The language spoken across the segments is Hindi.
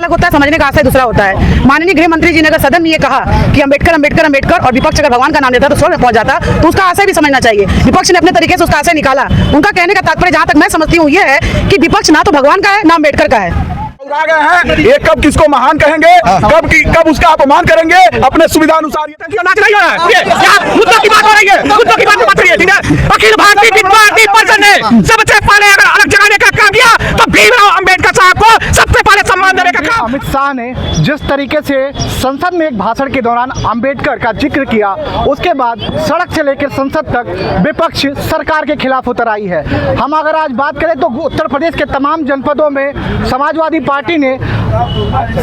अलग होता है, समझने का आशय दूसरा होता है। माननीय गृह मंत्री जी ने अगर सदन में ये कहा कि अम्बेडकर अम्बेडकर अम्बेडकर और विपक्ष अगर भगवान का नाम लेता तो स्वर्ग पहुंच जाता, तो उसका आशय भी समझना चाहिए। विपक्ष ने अपने तरीके से उसका आशय निकाला। उनका कहने का तात्पर्य जहां तक मैं समझती हूँ ये है कि विपक्ष ना तो भगवान का है ना अम्बेडकर का है। आ गए हैं, ये कब किसको महान कहेंगे, कब उसका अपमान करेंगे अपने सुविधा अनुसार। मुद्दों की बात हो रही है, मुद्दों की बात हो रही है, ठीक है। अखिल भारतीय विद्यार्थी परिषद ने सबसे पहले अगर अलग जगाने का काम किया तो भीमराव अंबेडकर साहब को सबसे पहले सम्मान देने का काम। अमित शाह ने जिस तरीके से संसद में एक भाषण के दौरान अंबेडकर का जिक्र किया, उसके बाद सड़क से लेकर संसद तक विपक्ष सरकार के खिलाफ उतर आई है। हम अगर आज बात करें तो उत्तर प्रदेश के तमाम जनपदों में समाजवादी पार्टी ने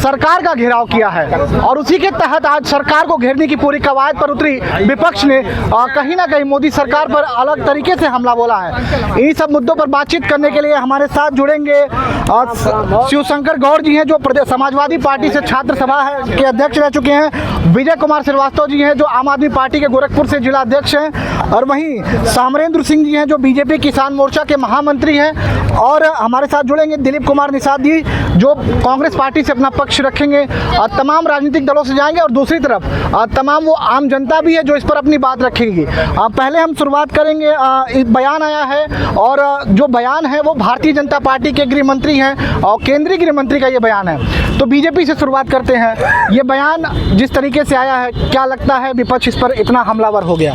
सरकार का घेराव किया है और उसी के तहत आज सरकार को घेरने की पूरी कवायद पर उतरी विपक्ष ने कहीं ना कहीं मोदी सरकार पर अलग तरीके से हमला बोला है। इन सब मुद्दों पर बातचीत करने के लिए हमारे साथ जुड़ेंगे शिवशंकर गौड़ जी हैं, जो प्रदेश समाजवादी पार्टी से छात्र सभा के अध्यक्ष रह चुके हैं। विजय कुमार श्रीवास्तव जी हैं, जो आम आदमी पार्टी के गोरखपुर से जिला अध्यक्ष हैं। और वहीं सामरेंद्र सिंह जी हैं, जो बीजेपी किसान मोर्चा के महामंत्री हैं। और हमारे साथ जुड़ेंगे दिलीप कुमार निषाद जी, जो कांग्रेस पार्टी से अपना पक्ष रखेंगे। तमाम राजनीतिक दलों से जाएंगे और दूसरी तरफ तमाम वो आम जनता भी है जो इस पर अपनी बात रखेगी। पहले हम शुरुआत करेंगे, एक बयान आया है और जो बयान है वो भारतीय जनता पार्टी के गृह मंत्री हैं और केंद्रीय गृह मंत्री का ये बयान है। तो बीजेपी से शुरुआत करते हैं। ये बयान जिस तरीके से आया है, क्या लगता है विपक्ष इस पर इतना हमलावर हो गया?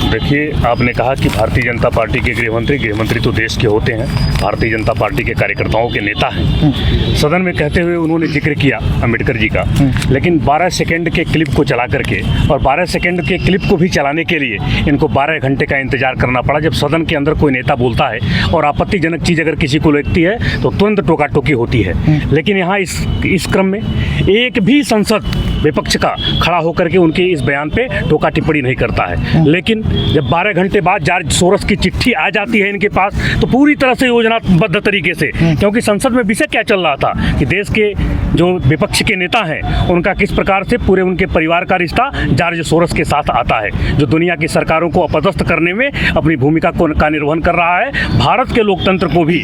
देखिए, आपने कहा कि भारतीय जनता पार्टी के गृह मंत्री तो देश के होते हैं, भारतीय जनता पार्टी के कार्यकर्ताओं के नेता हैं। सदन में कहते हुए उन्होंने जिक्र किया अम्बेडकर जी का, लेकिन 12 सेकंड के क्लिप को चला करके, और 12 सेकंड के क्लिप को भी चलाने के लिए इनको 12 घंटे का इंतजार करना पड़ा। जब सदन के अंदर कोई नेता बोलता है और आपत्तिजनक चीज़ अगर किसी को लगती है तो तुरंत टोका टोकी होती है। लेकिन यहाँ इस क्रम में एक भी सांसद विपक्ष का खड़ा होकर के उनके इस बयान पे टोका टिप्पणी नहीं करता है। लेकिन जब 12 घंटे बाद जॉर्ज सोरोस की चिट्ठी आ जाती है इनके पास, तो पूरी तरह से योजनाबद्ध तरीके से, क्योंकि संसद में विषय क्या चल रहा था कि देश के जो विपक्ष के नेता हैं उनका किस प्रकार से पूरे उनके परिवार का रिश्ता जॉर्ज सोरोस के साथ आता है, जो दुनिया की सरकारों को अपदस्थ करने में अपनी भूमिका का निर्वहन कर रहा है। भारत के लोकतंत्र को भी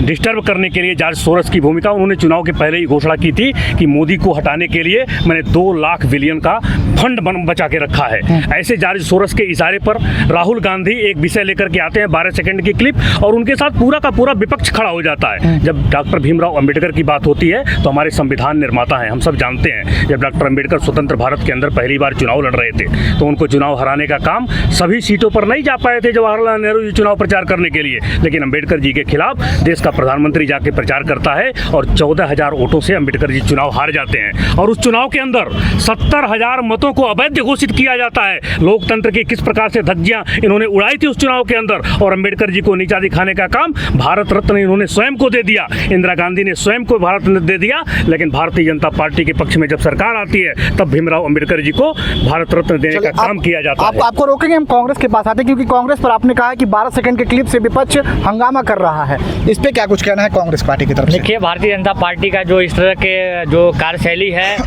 डिस्टर्ब करने के लिए जॉर्ज सोरोस की भूमिका, उन्होंने चुनाव के पहले ही घोषणा की थी कि मोदी को हटाने के लिए मैंने 2 लाख बिलियन का फंड बचा के रखा है। ऐसे जॉर्ज सोरोस के इशारे पर राहुल गांधी एक विषय लेकर के आते हैं, 12 सेकंड की क्लिप, और उनके साथ पूरा का पूरा विपक्ष खड़ा हो जाता है। जब डॉक्टर भीमराव अंबेडकर की बात होती है तो हमारे संविधान निर्माता हैं, हम सब जानते हैं। जब डॉक्टर अंबेडकर स्वतंत्र भारत के अंदर पहली बार चुनाव लड़ रहे थे तो उनको चुनाव हराने का काम, सभी सीटों पर नहीं जा पाए थे जवाहरलाल नेहरू जी चुनाव प्रचार करने के लिए, लेकिन अंबेडकर जी के खिलाफ देश का प्रधानमंत्री जाके प्रचार करता है और 14,000 वोटों से अंबेडकर जी चुनाव हार जाते हैं। और उस चुनाव के अंदर 70,000 मतों को अवैध घोषित किया जाता है। लोकतंत्र की किस प्रकार से धज्जियां इन्होंने उड़ाई थी उस चुनाव के अंदर, और अंबेडकर जी को नीचा दिखाने का काम भारत रत्न इन्होंने स्वयं को दे दिया, इंदिरा गांधी ने स्वयं को भारत रत्न दे दिया। लेकिन भारतीय जनता पार्टी के पक्ष में जब सरकार आती है तब भीमराव अंबेडकर जी को भारत रत्न देने का काम किया जाता है। आपको रोकेंगे, हम कांग्रेस के पास आते हैं, क्योंकि कांग्रेस पर आपने कहा कि 12 सेकंड के क्लिप से विपक्ष हंगामा कर रहा है। इस पे क्या कुछ कहना है कांग्रेस पार्टी की तरफ से? देखिए, भारतीय जनता पार्टी का जो इस तरह के जो कार्यशैली है,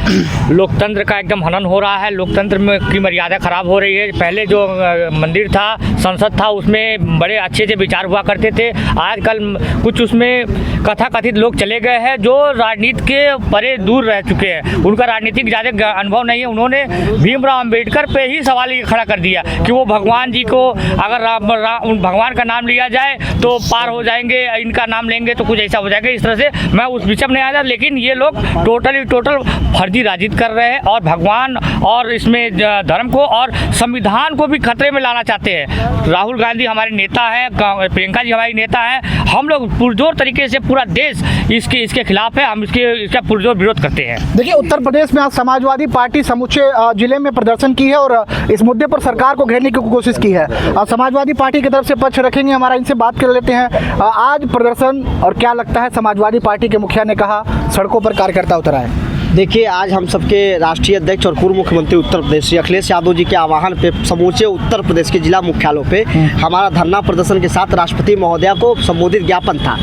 लोकतंत्र का एकदम हनन हो रहा है, लोकतंत्र में की मर्यादा खराब हो रही है। पहले जो मंदिर था, संसद था, उसमें बड़े अच्छे से विचार हुआ करते थे। आजकल कुछ उसमें कथाकथित लोग चले गए हैं जो राजनीति के परे दूर रह चुके हैं, उनका राजनीतिक ज़्यादा अनुभव नहीं है। उन्होंने भीमराव अंबेडकर पे ही सवाल ये खड़ा कर दिया कि वो भगवान जी को अगर भगवान का नाम लिया जाए तो पार हो जाएंगे, इनका नाम लेंगे तो कुछ ऐसा हो जाएगा। इस तरह से मैं उस विषय में नहीं आ रहा, लेकिन ये लोग टोटल फर्जी राजनीति कर रहे हैं और भगवान और इसमें धर्म को और संविधान को भी खतरे में लाना चाहते हैं। राहुल गांधी हमारे नेता हैं, प्रियंका जी हमारी नेता हैं, हम लोग पुरजोर तरीके से पूरा देश इसके खिलाफ है, हम इसका पुरजोर विरोध करते हैं। देखिए, उत्तर प्रदेश में आज समाजवादी पार्टी समूचे जिले में प्रदर्शन की है और इस मुद्दे पर सरकार को घेरने की कोशिश की है। समाजवादी पार्टी की तरफ से पक्ष रखेंगे, हमारा इनसे बात कर लेते हैं। आज प्रदर्शन, और क्या लगता है समाजवादी पार्टी के मुखिया ने कहा सड़कों पर कार्यकर्ता उतर आए? देखिए, आज हम सबके राष्ट्रीय अध्यक्ष और पूर्व मुख्यमंत्री उत्तर प्रदेश श्री अखिलेश यादव जी के आह्वान पे समूचे उत्तर प्रदेश के जिला मुख्यालयों पे हमारा धरना प्रदर्शन के साथ राष्ट्रपति महोदया को संबोधित ज्ञापन था।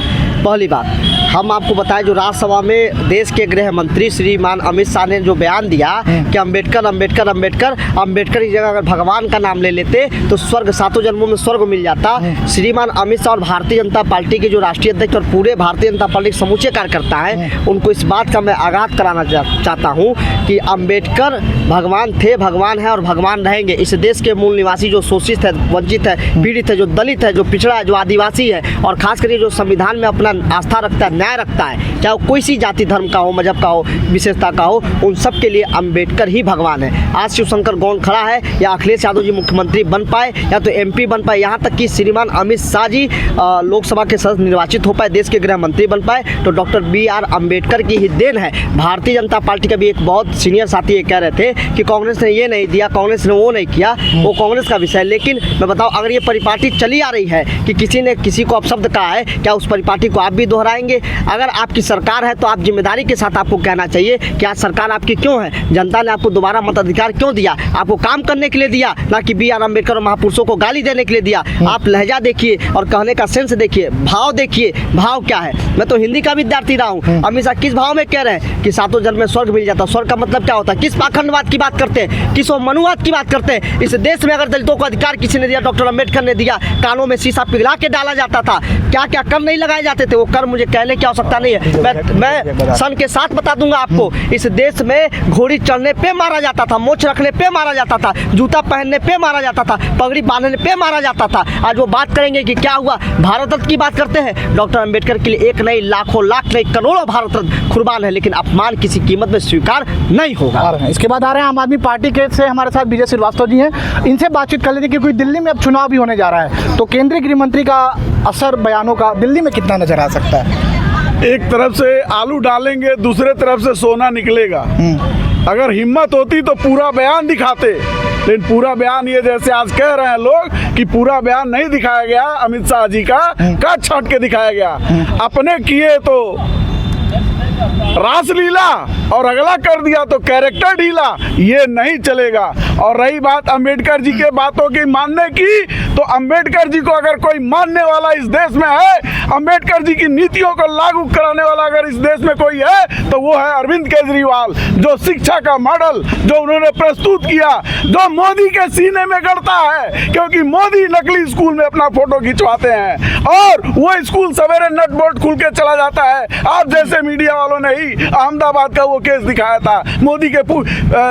पहली बात, हम आपको बताएं जो राज्यसभा में देश के गृह मंत्री श्रीमान अमित शाह ने जो बयान दिया कि अंबेडकर अंबेडकर अंबेडकर अंबेडकर की जगह अगर भगवान का नाम ले लेते तो स्वर्ग सातों जन्मों में स्वर्ग मिल जाता। श्रीमान अमित शाह और भारतीय जनता पार्टी के जो राष्ट्रीय अध्यक्ष और पूरे भारतीय जनता पार्टी के समूचे कार्यकर्ता हैं उनको इस बात का मैं आगाह कराना चाहता हूँ कि अंबेडकर भगवान थे, भगवान है और भगवान रहेंगे। इस देश के मूल निवासी जो शोषित है, वंचित है, पीड़ित है, जो दलित है, जो पिछड़ा है, जो आदिवासी है और खास करके जो संविधान में अपना आस्था रखता है, न्याय रखता है, चाहे वो कोई सी जाति धर्म का हो, मजहब का हो, विशेषता का हो, उन सब के लिए अंबेडकर ही भगवान है। आज शिवशंकर गौंड खड़ा है या अखिलेश यादव जी मुख्यमंत्री बन पाए या तो MP बन पाए, यहाँ तक कि श्रीमान अमित शाह जी लोकसभा के सदस्य निर्वाचित हो पाए, देश के गृह मंत्री बन पाए, तो डॉक्टर BR अम्बेडकर की ही देन है। भारतीय जनता पार्टी का भी एक बहुत सीनियर साथी ये कह रहे थे कि कांग्रेस ने ये नहीं दिया, कांग्रेस ने वो नहीं किया, वो कांग्रेस का विषय है। लेकिन मैं बताऊं, अगर ये परिपाटी चली आ रही है कि किसी ने किसी को अपशब्द कहा है, क्या उस परिपाटी को आप भी दोहराएंगे? अगर आपकी सरकार है तो आप जिम्मेदारी के साथ आपको कहना चाहिए कि आज सरकार आपकी क्यों है, जनता ने आपको दोबारा मताधिकार क्यों दिया? आपको काम करने के लिए दिया, ना कि BR अम्बेडकर और महापुरुषों को गाली देने के लिए दिया। आप लहजा देखिए और कहने का सेंस देखिए, भाव देखिए, भाव क्या है। मैं तो हिंदी का विद्यार्थी रहा हूँ, अमित शाह किस भाव में कह रहे हैं कि सातों जन्म में स्वर्ग मिल जाता। स्वर्ग का मतलब क्या होता है? किस पाखंडवाद की बात करते हैं, किस मनुवाद की बात करते हैं? इस देश में अगर दलितों को अधिकार किसी ने दिया, डॉक्टर अम्बेडकर ने दिया, कानों में शीशा पिघला के डाला जाता था, क्या क्या कर नहीं लगाए जाते थे, वो कर मुझे कहने की आवश्यकता नहीं है। मैं सन के साथ बता दूंगा आपको, इस देश में घोड़ी चढ़ने पे मारा जाता था, मोछ रखने पे मारा जाता था, जूता पहनने पे मारा जाता था, पगड़ी बांधने पे मारा जाता था। आज वो बात करेंगे कि क्या हुआ, भारत रत्न की बात करते हैं। डॉक्टर अम्बेडकर के लिए एक नहीं, लाखों लाख नहीं, करोड़ों भारत रत्न कुर्बान है, लेकिन अपमान किसी कीमत में स्वीकार नहीं होगा। इसके बाद आ रहे हैं आम आदमी पार्टी के से हमारे साथ विजय श्रीवास्तव जी हैं, इनसे बातचीत कर लेते हैं क्योंकि दिल्ली में अब चुनाव भी होने जा रहा है, तो केंद्रीय गृह मंत्री का असर बयानों का दिल्ली में कितना नजर आ सकता है? एक तरफ से आलू डालेंगे, दूसरे तरफ से सोना निकलेगा। अगर हिम्मत होती तो पूरा बयान दिखाते, लेकिन पूरा बयान ये जैसे आज कह रहे हैं लोग कि पूरा बयान नहीं दिखाया गया, अमित शाह जी का काट छाट के दिखाया गया। अपने किए तो रासलीला और अगला कर दिया तो कैरेक्टर ढीला, ये नहीं चलेगा। और रही बात अंबेडकर जी के बातों की मानने की, तो अंबेडकर जी को अगर कोई मानने वाला इस देश में है, अंबेडकर जी की नीतियों को लागू कराने वाला अगर इस देश में कोई है तो वो है अरविंद केजरीवाल, जो शिक्षा का मॉडल जो उन्होंने प्रस्तुत किया, जो मोदी के सीने में गड़ता है, क्योंकि मोदी नकली स्कूल में अपना फोटो खिंचवाते हैं और वो स्कूल सवेरे नट बोल्ट खुल के चला जाता है। आप जैसे मीडिया वालों ने ही अहमदाबाद का वो केस दिखाया था, मोदी के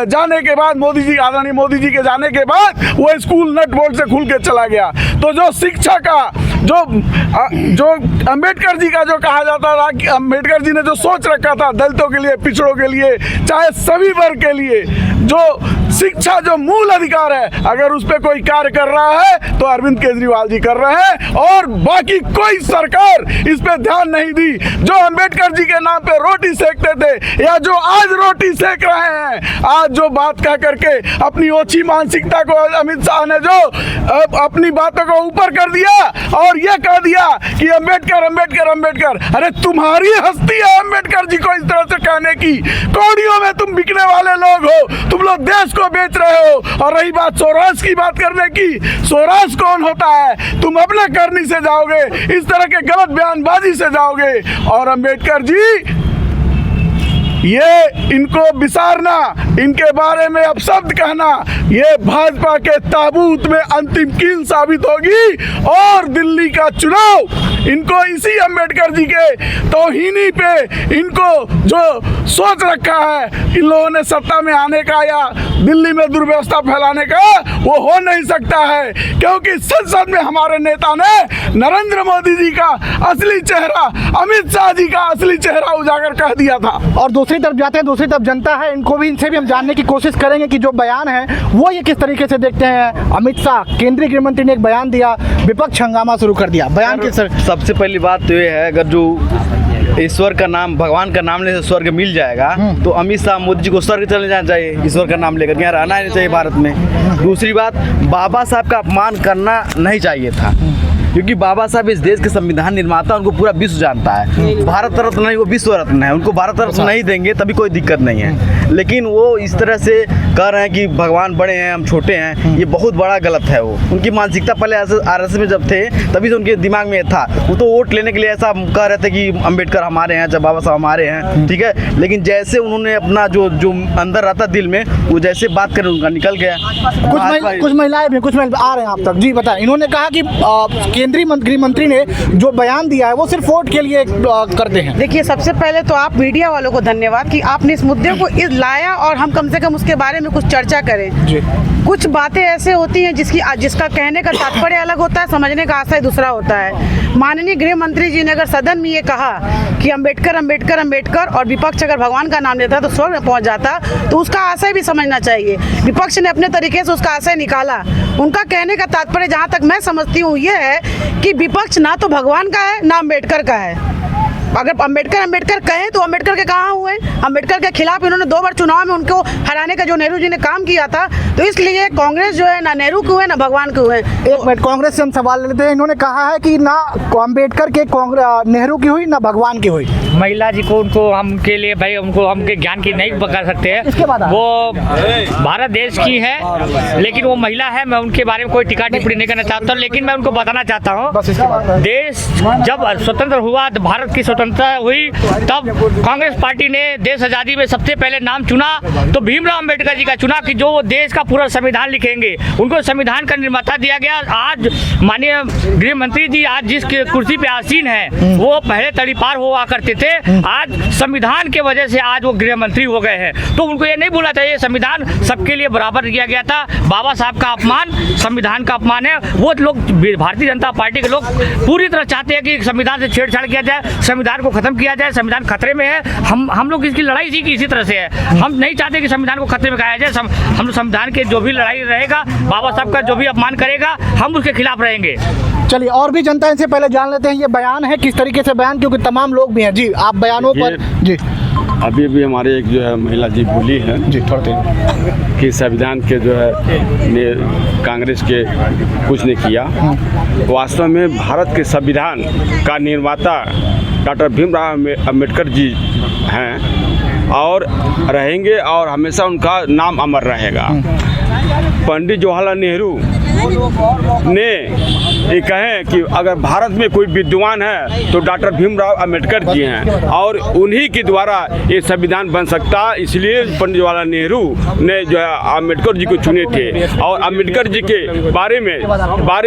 जाने के बाद, मोदी जी आदरणीय मोदी जी के जाने के बाद वो स्कूल नट बोल्ट से खुल के चला गया। तो जो शिक्षा का जो अंबेडकर जी का जो कहा जाता था कि अंबेडकर जी ने जो सोच रखा था दलितों के लिए, पिछड़ों के लिए, चाहे सभी वर्ग के लिए, जो शिक्षा जो मूल अधिकार है, अगर उस पर कोई कार्य कर रहा है तो अरविंद केजरीवाल जी कर रहे हैं और बाकी कोई सरकार इस पे ध्यान नहीं दी। जो अंबेडकर जी के नाम पे रोटी सेकते थे या जो आज रोटी सेक रहे हैं, आज जो बात कह करके अपनी ओछी मानसिकता को अमित शाह ने जो अपनी बातों को ऊपर कर दिया और ये कह दिया कि अंबेडकर अंबेडकर अंबेडकर। अरे तुम्हारी हस्ती है अंबेडकर जी को इस तरह से कहने की, कौड़ियों में तुम बिकने वाले लोग हो, तुम लोग देश को बेच रहे हो। और रही बात सोरास की बात करने की, सोरास कौन होता है? तुम अपने करनी से जाओगे, इस तरह के गलत बयानबाजी से जाओगे। और अंबेडकर जी ये इनको विसारना, इनके बारे में अपशब्द कहना, ये भाजपा के ताबूत में अंतिम कील साबित होगी और दिल्ली का चुनाव इनको इसी अंबेडकर जी के तौहीनी पे, इनको जो सोच रखा है इन लोगों ने सत्ता में आने का या दिल्ली में दुर्व्यवस्था फैलाने का, वो हो नहीं सकता है। क्योंकि संसद में हमारे नेता ने नरेंद्र मोदी जी का असली चेहरा, अमित शाह जी का असली चेहरा उजागर कर दिया था। और दूसरी तरफ जाते हैं, दूसरी तरफ जनता है, इनको भी, इनसे भी हम जानने की कोशिश करेंगे कि जो बयान है वो ये किस तरीके से देखते हैं। अमित शाह, केंद्रीय गृह मंत्री ने एक बयान दिया, विपक्ष हंगामा शुरू कर दिया। बयान के सर, सबसे पहली बात तो ये है, अगर जो ईश्वर का नाम, भगवान का नाम लेने से स्वर्ग मिल जाएगा तो अमित शाह मोदी जी को स्वर्ग चले जाना चाहिए, ईश्वर का नाम लेकर, यहाँ रहना नहीं चाहिए भारत में। दूसरी बात, बाबा साहब का अपमान करना नहीं चाहिए था, क्योंकि बाबा साहब इस देश के संविधान निर्माता, उनको पूरा विश्व जानता है। भारत रत्न नहीं, वो विश्व रत्न है, उनको भारत रत्न नहीं देंगे तभी कोई दिक्कत नहीं है। लेकिन वो इस तरह से कह रहे हैं कि भगवान बड़े हैं हम छोटे हैं, ये बहुत बड़ा गलत है। वो उनकी मानसिकता पहले आरएसएस में जब थे तभी से उनके दिमाग में था। वो तो वोट लेने के लिए ऐसा कह रहे थे कि अम्बेडकर हमारे हैं, जब बाबा साहब हमारे हैं, ठीक है। लेकिन जैसे उन्होंने अपना जो अंदर रहता दिल में, वो जैसे बात करें उनका निकल गया। कुछ महिलाएं भी आ रहे हैं आप तक जी बताएं। इन्होंने कहा कि केंद्रीय गृह मंत्री ने जो बयान दिया है वो सिर्फ वोट के लिए करते हैं। देखिए, सबसे पहले तो आप मीडिया वालों को धन्यवाद कि आपने इस मुद्दे को लाया और हम कम से कम उसके बारे में कुछ चर्चा करें जी। कुछ बातें ऐसे होती हैं जिसका कहने का तात्पर्य अलग होता है, समझने का आशय दूसरा होता है। माननीय गृह मंत्री जी ने अगर सदन में ये कहा कि अम्बेडकर अम्बेडकर अम्बेडकर और विपक्ष अगर भगवान का नाम लेता तो स्वर्ग में पहुंच जाता, तो उसका आशय भी समझना चाहिए। विपक्ष ने अपने तरीके से उसका आशय निकाला। उनका कहने का तात्पर्य जहाँ तक मैं समझती हूँ ये है कि विपक्ष ना तो भगवान का है ना अम्बेडकर का है। अगर अम्बेडकर अम्बेडकर कहें तो अम्बेडकर के कहाँ हुए? अम्बेडकर के खिलाफ इन्होंने 2 बार चुनाव में उनको हराने का जो नेहरू जी ने काम किया था, तो इसलिए कांग्रेस जो है ना नेहरू के हुए ना भगवान के हुए। एक मिनट, कांग्रेस से हम सवाल लेते हैं। इन्होंने कहा है कि ना अम्बेडकर के नेहरू की हुई ना भगवान की हुई। महिला जी को उनको हम के लिए भाई उनको हम के ज्ञान की नहीं कर सकते हैं। इसके बाद वो भारत देश की है, लेकिन वो महिला है। मैं उनके बारे में कोई टिक्का टिप्पणी नहीं करना चाहता हूँ, लेकिन मैं उनको बताना चाहता हूँ देश जब स्वतंत्र हुआ, भारत की स्वतंत्रता हुई, तब कांग्रेस पार्टी ने देश आजादी में सबसे पहले नाम चुना तो भीमराव अम्बेडकर जी का चुना कि जो देश का पूरा संविधान लिखेंगे। उनको संविधान का निर्माता दिया गया। आज माननीय गृह मंत्री जी आज जिस कुर्सी पे आसीन है वो पहले तड़ीपार हुआ करते थे, आज संविधान के वजह से आज वो गृह मंत्री हो गए हैं। तो उनको ये नहीं बोलना चाहिए। संविधान सबके लिए बराबर किया गया था। बाबा साहब का अपमान संविधान का अपमान है। वो लोग भारतीय जनता पार्टी के लोग पूरी तरह चाहते हैं कि संविधान से छेड़छाड़ किया जाए, संविधान को खत्म किया जाए। संविधान खतरे में है। हम लोग इसकी लड़ाई इसी तरह से है। हम नहीं चाहते कि संविधान को खतरे में कहा जाए। हम संविधान के जो भी लड़ाई रहेगा, बाबा साहब का जो भी अपमान करेगा, हम उसके खिलाफ रहेंगे। चलिए, और भी जनता इनसे पहले जान लेते हैं ये बयान है किस तरीके से बयान, क्योंकि तमाम लोग भी हैं जी। आप बयानों पर जी अभी भी हमारे एक जो है महिला जी बोली है जी थोड़ा कि संविधान के जो है ने कांग्रेस के कुछ नहीं किया। वास्तव में भारत के संविधान का निर्माता डॉक्टर भीमराव अम्बेडकर जी हैं और रहेंगे और हमेशा उनका नाम अमर रहेगा। पंडित जवाहरलाल नेहरू ने ये कहें कि अगर भारत में कोई विद्वान है तो डॉक्टर भीमराव अम्बेडकर जी हैं और उन्हीं के द्वारा ये संविधान बन सकता। इसलिए पंडित जवाहरलाल नेहरू ने जो है अम्बेडकर जी को चुने थे। और अम्बेडकर जी के बारे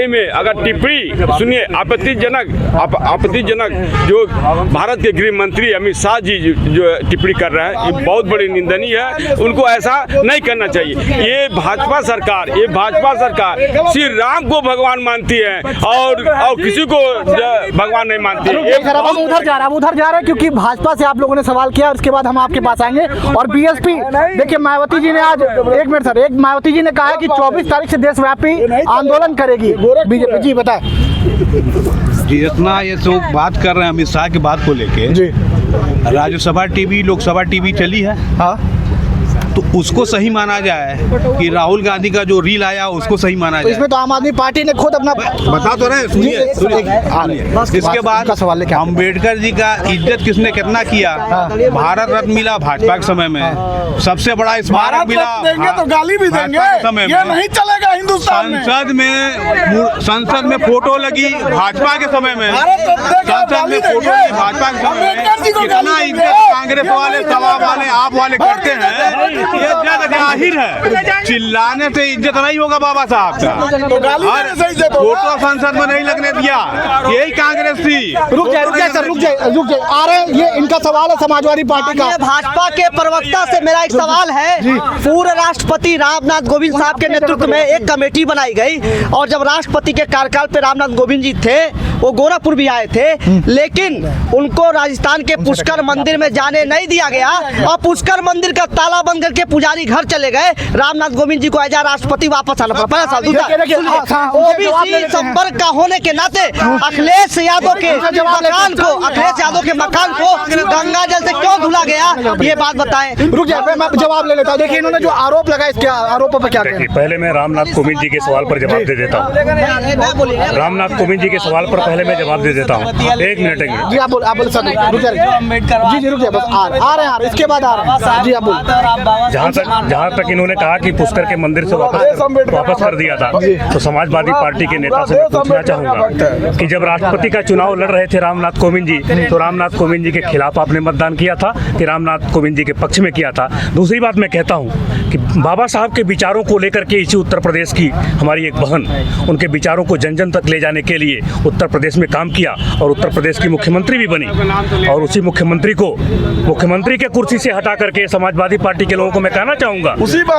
में अगर टिप्पणी सुनिए, आपत्तिजनक जो भारत के गृह मंत्री अमित शाह जी जो टिप्पणी कर रहे हैं, ये बहुत बड़ी निंदनीय है। उनको ऐसा नहीं करना चाहिए। ये भाजपा सरकार श्री राम को भगवान मानती है और किसी को भगवान नहीं मानती है। हम उधर जा रहे हैं क्योंकि भाजपा से आप लोगों ने सवाल किया, उसके बाद हम आपके पास आएंगे। और बीएसपी देखिए, मायावती जी ने आज मायावती जी ने कहा है कि 24 तारीख से देशव्यापी आंदोलन करेगी बीजेपी। जी बताएं। जी, इतना ये सब बात कर रहे हैं अमित शाह की बात को लेके जी। राज्यसभा टीवी लोकसभा टीवी चली है, हाँ, तो उसको सही माना जाए कि राहुल गांधी का जो रील आया उसको सही माना जाए। इसमें तो आम आदमी पार्टी ने खुद अपना बता तो रहे, सुनिए। इसके बाद अम्बेडकर जी का इज्जत किसने कितना किया? भारत रत्न मिला भाजपा के समय में, सबसे बड़ा स्मारक मिला देंगे तो गाली भी देंगे, ये नहीं चलेगा हिंदुस्तान में। संसद में फोटो लगी भाजपा के समय में, संसद में फोटो लगी भाजपा के समय में। कितना इज्जत कांग्रेस वाले, सभा वाले, आप वाले करते हैं, ये जग जाहिर है। चिल्लाने से इज्जत नहीं होगा बाबा साहब का। फोटो संसद में नहीं लगने दिया, यही कांग्रेस थी। रुक जाए आ रहे हैं। ये इनका सवाल है समाजवादी पार्टी का। भाजपा के प्रवक्ता से मेरा एक सवाल है। पूर्व राष्ट्रपति रामनाथ कोविंद साहब के नेतृत्व में एक कमेटी बनाई गई और जब राष्ट्रपति के कार्यकाल पे रामनाथ कोविंद जी थे, वो गोरखपुर भी आए थे, लेकिन उनको राजस्थान के पुष्कर मंदिर में जाने नहीं दिया गया और पुष्कर मंदिर का ताला बंद करके पुजारी घर चले गए। रामनाथ कोविंद जी को एज राष्ट्रपति वापस आना पड़ा। ओबीसी संपर्क का होने के नाते अखिलेश यादव के मकान को गंगा जल से क्यों धुला गया, ये बात बताएं। रुक जाए, मैं जवाब ले लेता हूँ। देखिए, इन्होंने जो आरोप लगाया, इसके आरोपों पर क्या कहें? पहले मैं रामनाथ कोविंद जी के सवाल पर जवाब दे देता हूँ। रामनाथ कोविंद जी के सवाल पर पहले मैं जवाब दे देता हूँ। एक मिनट जी आप बोल सर रुक जाइए जी रुक जाइए, बस आ रहे हैं इसके बाद आ रहे हैं जी आप बोल। जहाँ तक इन्होंने कहा कि पुष्कर के मंदिर से वापस कर दिया था, तो समाजवादी पार्टी के नेता से मैं पूछना चाहूंगा कि जब राष्ट्रपति का चुनाव लड़ रहे थे रामनाथ कोविंद जी, तो रामनाथ कोविंद जी के खिलाफ आपने मतदान किया था कि रामनाथ कोविंद जी के पक्ष में किया था? दूसरी बात मैं कहता हूँ कि बाबा साहब के विचारों को लेकर के इसी उत्तर प्रदेश की हमारी एक बहन उनके विचारों को जन जन तक ले जाने के लिए उत्तर प्रदेश में काम किया और उत्तर प्रदेश की मुख्यमंत्री भी बनी, और उसी मुख्यमंत्री को मुख्यमंत्री के कुर्सी से हटा करके समाजवादी पार्टी के लोगों को मैं कहना चाहूंगा,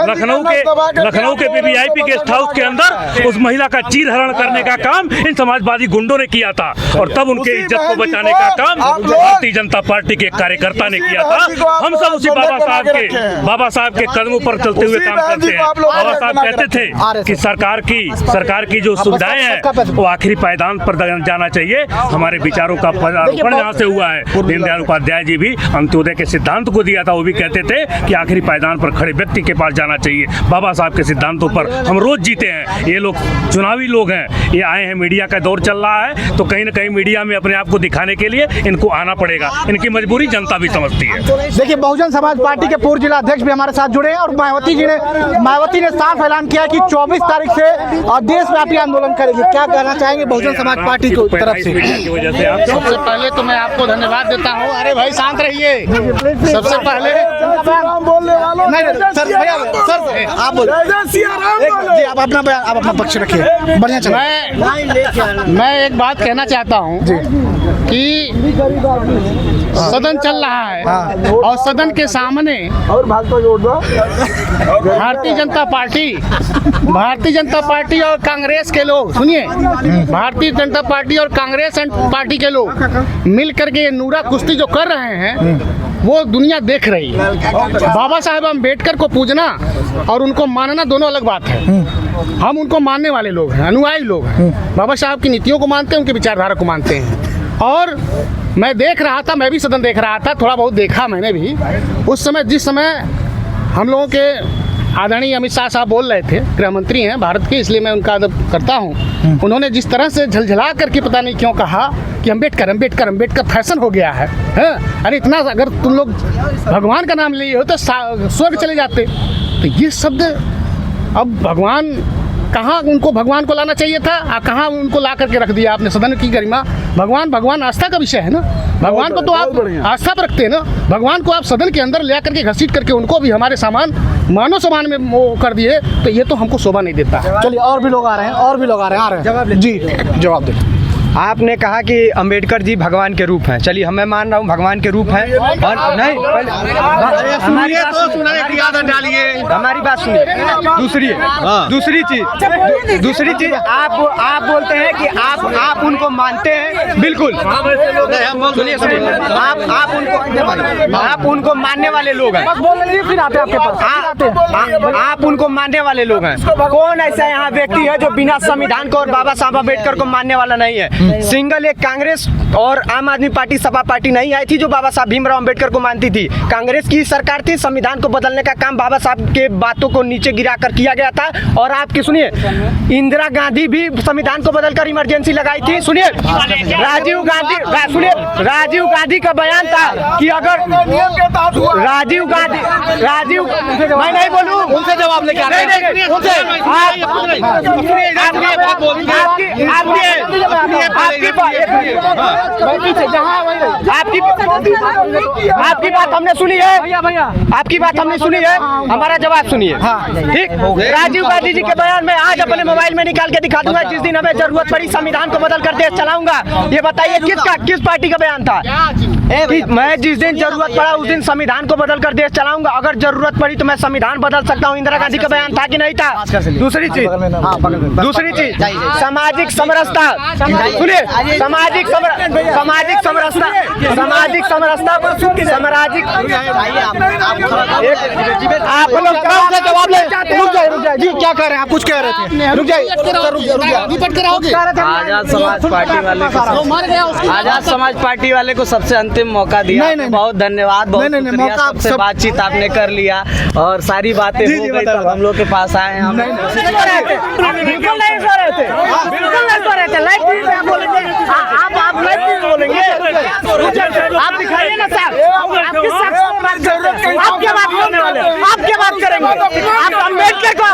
लखनऊ के वीवीआईपी गेस्ट हाउस के अंदर उस महिला का चीरहरण करने का काम इन समाजवादी गुंडों ने किया था, और तब उनके इज्जत को बचाने का काम भारतीय जनता पार्टी के कार्यकर्ता ने किया था। हम सब उसी बाबा साहब के कदमों पर चलते हुए काम करते हैं। बाबा साहब कहते थे कि सरकार की जो सुविधाएं हैं वो आखिरी पायदान पर जाना चाहिए। हमारे विचारों का पदार्पण जहाँ से हुआ है, दीनदयाल उपाध्याय जी भी अंत्योदय के सिद्धांत को दिया था, वो भी कहते थे कि आखिरी पायदान पर खड़े व्यक्ति के पास जाना चाहिए। बाबा साहब के सिद्धांतों पर हम रोज जीते हैं। ये लोग चुनावी लोग हैं, ये आए हैं, मीडिया का दौर चल रहा है, तो कहीं ना कहीं मीडिया में अपने आप को दिखाने के लिए इनको आना पड़ेगा। इनकी मजबूरी जनता भी समझती है। देखिए बहुजन समाज पार्टी के पूर्व जिला अध्यक्ष भी हमारे साथ जुड़े हैं, और मायावती ने साफ ऐलान किया कि 24 तारीख से देशव्यापी आंदोलन करेंगे। क्या कहना चाहेंगे बहुजन समाज पार्टी की तरफ से? सबसे पहले तो मैं आपको धन्यवाद देता हूँ। अरे भाई शांत रहिए। सबसे पहले सर आप बोलिए, आप अपना बयान, आप अपना पक्ष रखिए। बढ़िया चल। मैं एक बात कहना चाहता हूँ कि सदन चल रहा है और सदन के सामने भारतीय जनता पार्टी और कांग्रेस के लोग, सुनिए, भारतीय जनता पार्टी और कांग्रेस पार्टी के लोग मिल करके ये नूरा कुश्ती जो कर रहे हैं वो दुनिया देख रही है। बाबा साहेब अम्बेडकर को पूजना और उनको मानना दोनों अलग बात है। हम उनको मानने वाले लोग हैं, अनुयायी लोग हैं, बाबा साहब की नीतियों को मानते हैं, उनकी विचारधारा को मानते हैं। और मैं देख रहा था, मैं भी सदन देख रहा था, थोड़ा बहुत देखा मैंने भी। उस समय जिस समय हम लोगों के आदरणीय अमित शाह साहब बोल रहे थे, गृह मंत्री हैं भारत के, इसलिए मैं उनका अदब करता हूं। उन्होंने जिस तरह से झलझला करके पता नहीं क्यों कहा कि अम्बेडकर फैशन हो गया है। अरे इतना अगर तुम लोग भगवान का नाम लिए हो तो स्वर्ग चले जाते। तो ये शब्द अब भगवान कहाँ, उनको भगवान को लाना चाहिए था, कहाँ उनको ला करके रख दिया आपने सदन की गरिमा। भगवान आस्था का विषय है ना, भगवान को तो आप आस्था पर रखते हैं ना, भगवान को आप सदन के अंदर ले करके घसीट करके उनको भी हमारे मानव सामान में वो कर दिए, तो ये तो हमको शोभा नहीं देता। चलिए और भी लोग आ रहे हैं जी, जवाब दे। आपने कहा कि अंबेडकर जी भगवान के रूप हैं। चलिए मैं मान रहा हूँ भगवान के रूप हैं, और नहीं हमारी बात सुनिए। दूसरी चीज आप बोलते हैं कि आप उनको मानते हैं। बिल्कुल सुनिए आप उनको मानने वाले लोग हैं। आप उनको मानने वाले लोग हैं। कौन ऐसा यहाँ व्यक्ति है जो बिना संविधान को और बाबा साहब अम्बेडकर को मानने वाला नहीं है? सिंगल एक कांग्रेस और आम आदमी पार्टी सपा पार्टी नहीं आई थी जो बाबा साहब भीमराव अंबेडकर को मानती थी। कांग्रेस की सरकार थी, संविधान को बदलने का काम बाबा साहब के बातों को नीचे गिरा कर किया गया था। और आपकी सुनिए, इंदिरा गांधी भी संविधान को बदलकर इमरजेंसी लगाई थी। सुनिए राजीव गांधी का बयान था कि अगर राजीव मैं नहीं बोलूं, उनसे जवाब लेके आपकी बात हमने सुनी है, हमारा जवाब सुनिए। ठीक, राजीव गांधी जी के बयान में आज अपने मोबाइल में निकाल के दिखा दूंगा। जिस दिन हमें जरूरत पड़ी संविधान को बदल कर देश चलाऊंगा। ये बताइए किस पार्टी का बयान था? मैं जिस दिन जरूरत पड़ा उस दिन संविधान को बदल कर देश चलाऊंगा। अगर जरूरत पड़ी तो मैं संविधान बदल सकता हूँ। इंदिरा गांधी का बयान था कि नहीं था? दूसरी चीज सामाजिक समरसता, सुनिए, सामाजिक समरसता आप लोग जवाब ले। रुक जाए जी, क्या कह रहे हैं आप? कुछ कह रहे थे, रुक जाइए। आजाद समाज पार्टी वाले को सबसे अंतिम मौका दिया। बहुत धन्यवाद, बहुत शुक्रिया। सबसे बातचीत आपने कर लिया और सारी बातें हो गई, तब हम लोग के पास आए हैं। हम बिल्कुल नहीं सो रहे थे। आप दिखाइए ना सर, आप किस शख्स को बात करते हैं? आप क्या बात करने वाले? आप क्या बात करेंगे? आप अम्बेडकर को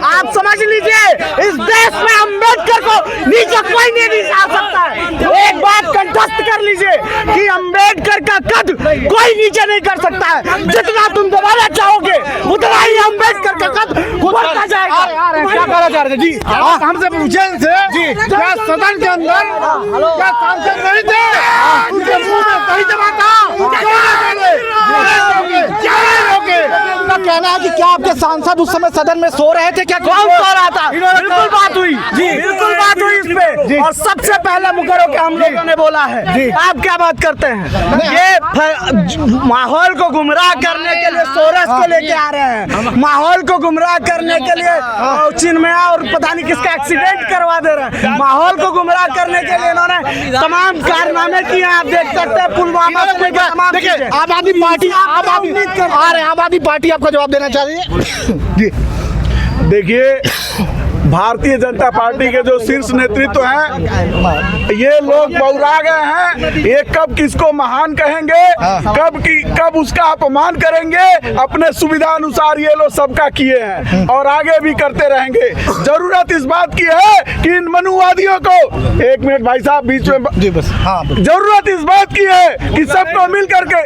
आप समझ लीजिए, इस देश में अम्बेडकर को नीचे कोई नहीं आ सकता है। एक बात कंठस्थ कर लीजिए कि अम्बेडकर का कद कोई नीचे नहीं कर सकता है। जितना तुम दोबारा चाहोगे उतना ही अम्बेडकर का कद बढ़ता जाएगा। क्या कहना चाह रहे थे जी? आप हमसे पूछे इनसे जी, क्या सदन के अंदर क्या सांसद नहीं थे? उनके मुंह में सही जवाब था। उनका कहना है कि क्या आपके सांसद उस समय सदन में सो रहे थे? क्या कौन सो रहा था? बिल्कुल बात हुई जी, बिल्कुल बात हुई इस पे। और सबसे पहले मुकर होकर हम लोगों ने बोला है। आप क्या बात करते हैं? ये माहौल को गुमराह करने के लिए सोरस को लेके आ रहे हैं, माहौल को गुमराह करने के लिए चिन्मया और पता नहीं किसका एक्सीडेंट करवा दे रहे हैं। माहौल को गुमराह करने के लिए इन्होंने तमाम कारनामे किए हैं। आप देख सकते हैं पुलवामा से लेकर तमाम देखिए, चीजें। आम आदमी पार्टी आम आदमी पार्टी आपका जवाब देना चाहिए जी। देखिए, भारतीय जनता पार्टी के जो शीर्ष नेतृत्व हैं, ये लोग बौरा गए हैं। ये कब किसको महान कहेंगे, कब उसका अपमान करेंगे, अपने सुविधा अनुसार ये लोग सबका किए हैं और आगे भी करते रहेंगे। जरूरत इस बात की है कि इन मनुवादियों को, एक मिनट भाई साहब बीच में जी बस, हाँ, जरूरत इस बात की है कि सबको मिल करके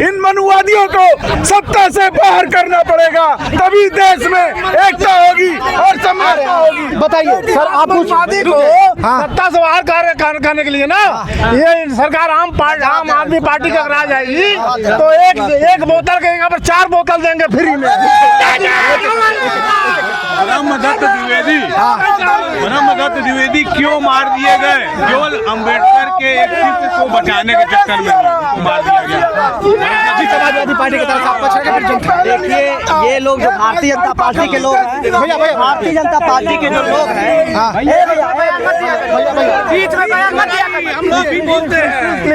इन मनुवादियों को सत्ता से बाहर करना पड़ेगा, तभी देश में एकता होगी और समृद्धि होगी। बताइए सर, आप उस वादी को सत्ता से बाहर करने के लिए ना, ये सरकार आम आदमी पार्टी का आ जाएगी तो एक बोतल के यहाँ पर 4 बोतल देंगे फ्री में। ब्रह्मदत्त द्विवेदी क्यों मार दिए गए? केवल अंबेडकर के एक चित्र को बचाने के चक्कर में मार दिया गया। समाजवादी पार्टी की तरफ देखिए, ये लोग जो भारतीय जनता पार्टी के लोग हैं, भारतीय जनता पार्टी के जो लोग हैं,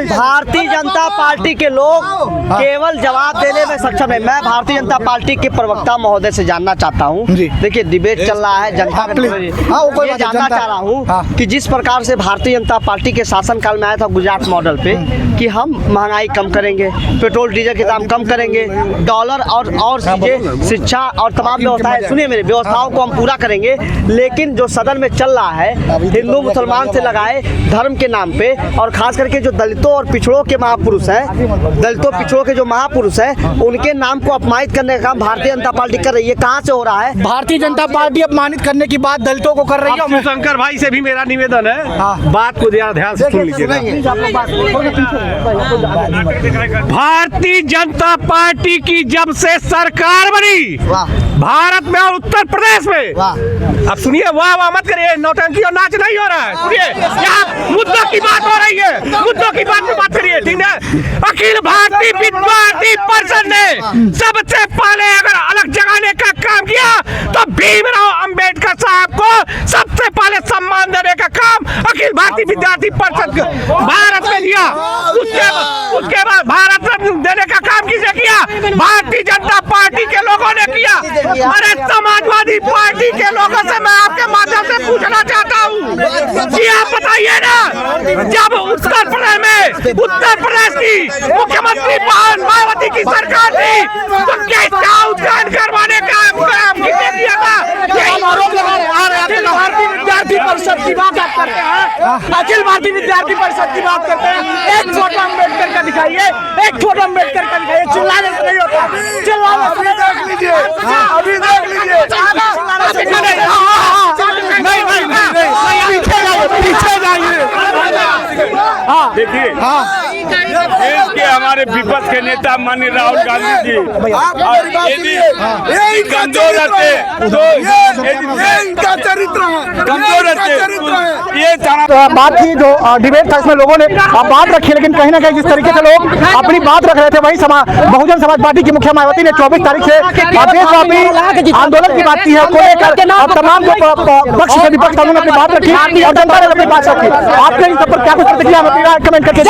भारतीय जनता पार्टी के लोग केवल जवाब देने में सक्षम है। मैं भारतीय जनता पार्टी के प्रवक्ता महोदय से जानना चाहता हूँ, देखिए डिबेट चल रहा है, जनता ये जानना चाह रहा हूँ कि जिस प्रकार से भारतीय जनता पार्टी के शासनकाल में आया था गुजरात मॉडल पे कि हम महंगाई कम करेंगे, पेट्रोल डीजल के दाम कम करेंगे, डॉलर और चीजें, शिक्षा और तमाम व्यवस्थाएं, सुनिए मेरी व्यवस्थाओं को हम पूरा करेंगे। लेकिन जो सदन में चल रहा है हिंदू मुसलमान से लगाए धर्म के नाम पे, और खास करके जो दलितों और पिछड़ों के महापुरुष हैं, दलितों पिछड़ों के जो महापुरुष हैं, उनके नाम को अपमानित करने का काम भारतीय जनता पार्टी कर रही है। कहाँ से हो रहा है? भारतीय जनता पार्टी अपमानित करने की बात दलितों को कर रही है। शंकर भाई से भी मेरा निवेदन है, बात को ध्यान से सुन लीजिएगा। भारतीय जनता पार्टी की जब से सरकार बनी भारत में और उत्तर प्रदेश में, अब सुनिए, वाह मत करिए, नौटंकी और नाच नहीं हो रहा है। सुनिए, यहाँ मुद्दों की बात हो रही है, मुद्दों की बात करिए, ठीक है? अखिल भारतीय विद्यार्थी परिषद ने सबसे पहले अगर अलग जगाने का काम किया तो भीमराव अंबेडकर साहब को सबसे पहले सम्मान देने का काम अखिल भारतीय विद्यार्थी परिषद भारत में लिया। उसके बाद भारत रत्न देने का काम किसे किया? भारतीय जनता पार्टी के लोगों ने किया। अरे समाजवादी पार्टी के लोगों से मैं आपके माध्यम से पूछना चाहता हूँ जी, आप बताइए ना, जब उत्तर प्रदेश की मुख्यमंत्री मायावती की सरकार थी तो क्या उद्घाटन करवाने का काम किसने किया था? अखिल भारतीय विद्यार्थी परिषद की बात आप करते हैं, अखिल भारतीय विद्यार्थी परिषद की बात करते हैं। एक फोटो अम्बेडकर का दिखाइए, एक फोटो अम्बेडकर का दिखाइए। चिल्लाने से नहीं होता, चिल्लाने से देख लीजिए, अभी देख लीजिए, पीछे जाइए। देखिए, देश के हमारे विपक्ष के नेता माननीय राहुल गांधी जी कमजोर रहते तो इनका चरित्र है, कमजोर रहते ये बात थी जो डिबेट था, इसमें लोगों ने बात रखी, लेकिन कहीं ना कहीं जिस तरीके से लोग अपनी बात रख रहे थे, वही बहुजन समाज पार्टी की मुखिया मायावती ने 24 तारीख से देशव्यापी आंदोलन की बात की है, को लेकर तमाम जो पक्ष से विपक्ष उन्होंने अपनी बात रखी और जनता ने अपनी बात रखी। आपने इन सब पर क्या कुछ प्रतिक्रिया कमेंट करके